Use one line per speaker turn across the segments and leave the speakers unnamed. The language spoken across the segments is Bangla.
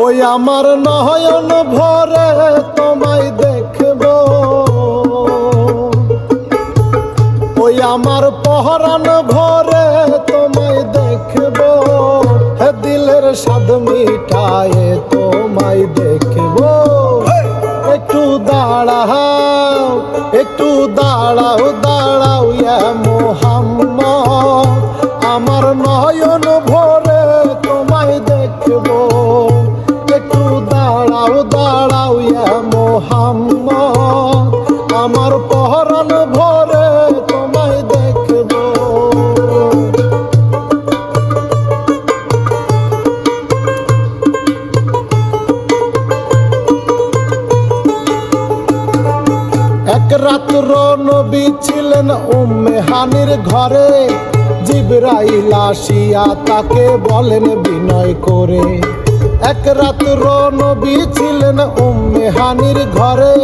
ওই আমার নয়ন ভরে তোমায় দেখব, ওই আমার পহরান ভরে তোমায় দেখব, হে দিলের স্বাদ মিটায়ে তোমায় দেখব। একটু দাঁড়াও, একটু দাঁড়াও, দাঁড়াও ইয়া মুহাম্মদ, আমার নয়ন ভরে তোমায় দেখব। একটু দাঁড়াও, দাঁড়াও ইয়া মুহাম্মদ, আমার পহরান ভরে তোমায় দেখব। এক রাত্র নবী ছিলেন উম্মে হানির ঘরে, জিবরাইল আসিয়া তাকে বলেন বিনয় করে। এক রাত্র নবী ছিলেন উম্মে হানির ঘরে,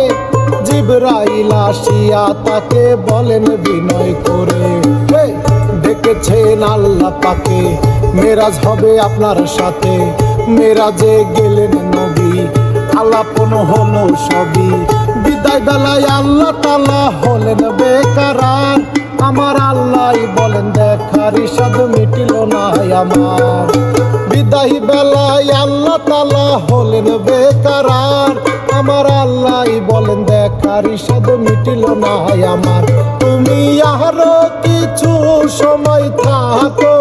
জিবরাইল আসিয়া তাকে বলেন বিনয় করে। ডেকেছেন আল্লাহ পাকে, মেরাজ হবে আপনার সাথে। মেরাজে গেলেন নবী, আলাপন হলো সবই। বিদায় বেলায় আল্লাহ তাআলা হলেন বেকারার, আমার আল্লাহ বলেন দেখার ইশাদ মিটিল না আমার। বিদায় বেলায় আল্লাহ তাআলা হলেন বেকারার, আমার আল্লাহ বলেন দেখার ইশাদ মিটিল না আমার। তুমি আরো কিছু সময় থাকো,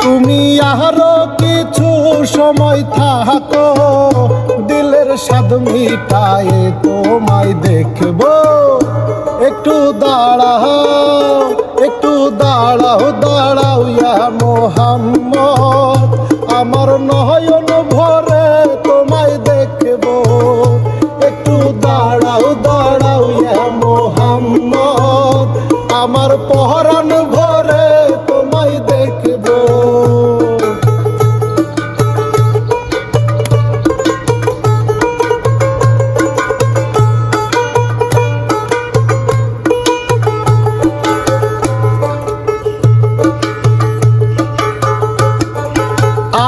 তুমি আরো কিছু সময় থাকো, দিলের স্বাদ মিটায়ে তোমায় দেখব। একটু দাঁড়াও, একটু দাঁড়াও, দাঁড়াও ইয়া মুহাম্মদ, আমার নয়ন ভরে তোমায় দেখব। একটু দাঁড়াও, দাঁড়াও ইয়া মুহাম্মদ, আমার পহরান ভরে তোমায় দেখব।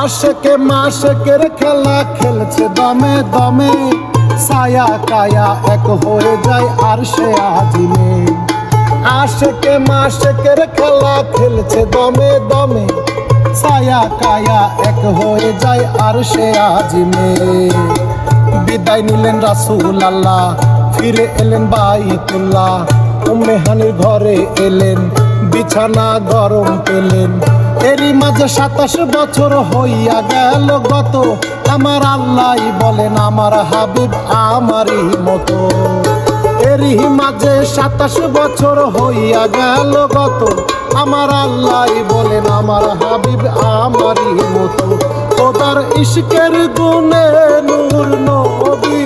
আশেকে মাশেকের খেলা খেলছে দমে দমে, ছায়া কায়া এক হয়ে যায় আরশে আজিমে। আশেকে মাশেকের খেলা খেলছে দমে দমে, ছায়া কায়া এক হয়ে যায় আরশে আজিমে। বিদায় নিলেন রাসূল আল্লাহ, ফিরে এলেন বাইতুল্লাহ। উম্মে হানির ঘরে এলেন, বিছানা গরম পেলেন। এরই মাঝে 27 বছর হইয়া গেল গত, আমার আল্লাহ বলেন আমার হাবিব আমারই মতো। এরই মাঝে 27 বছর হইয়া গেল গত, আমার আল্লাহ বলেন আমার হাবিব আমারই মতো। খোদার ইশকের গুণে নূর নবী,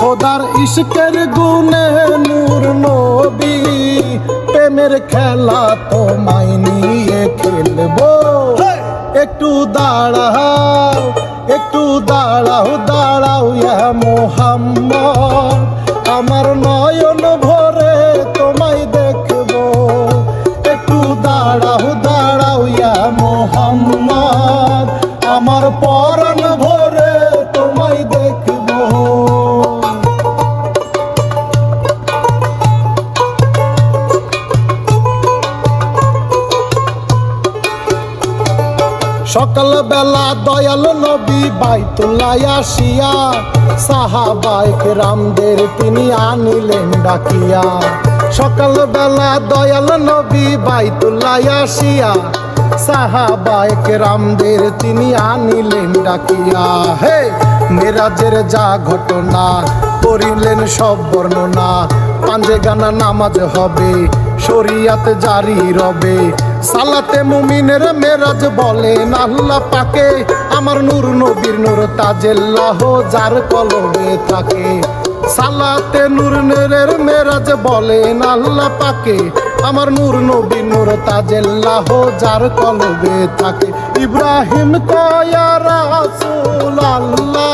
খোদার ইশকের গুণে নূর নবী, প্রেমের খেলা তোমায় নিয়ে খেলবো। একটু দাঁড়াও, একটু দাঁড়াও, দাঁড়াও ইয়া মুহাম্মদ, আমার নয়ন ভরে তোমায় দেখব। একটু দাঁড়াও, দাঁড়াও ইয়া মুহাম্মদ, আমার পরাণ ভরে তোমায় দেখব। সকাল বেলা দয়াল নবী বাইতুল্লাহ আসিয়া, সাহাবায়ে কেরামদের তিনি আনিলেন ডাকিয়া। সকাল বেলা দয়াল নবী বাইতুল্লাহ আসিয়া, সাহাবায়ে কেরামদের তিনি আনিলেন ডাকিয়া। হে মেরাজের যা ঘটনা করিলেন সব বর্ণনা, পাঞ্জে গানা নামাজ হবে, শরিয়াত জারি রবে। সালাতে মুমিনের মেরাজ বলেন আল্লাহ পাকে, আমার নূর নবীর নূর তাজেল্লাহ যার কলবে থাকে। সালাতে নূর নূরের মেরাজ বলেন আল্লাহ পাকে, আমার নূর নবী নূর তাজেল্লাহ যার কলবে থাকে। ইব্রাহিম কয়া রাসূল আল্লাহ,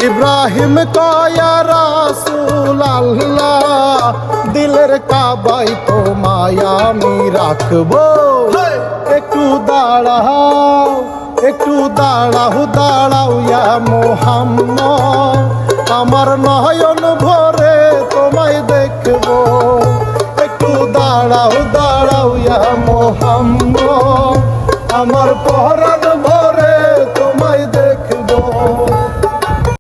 ইব্রাহিম কয়া রাসূল আল্লাহ, দিলের কাবাই তোমায় আমি রাখবো। একটু দাঁড়াও, একটু দাঁড়াও, দাঁড়াও ইয়া মুহাম্মদ, আমার নয়ন ভরে তোমায় দেখবো। একটু দাঁড়াও, দাঁড়াও ইয়া মুহাম্মদ, আমার পর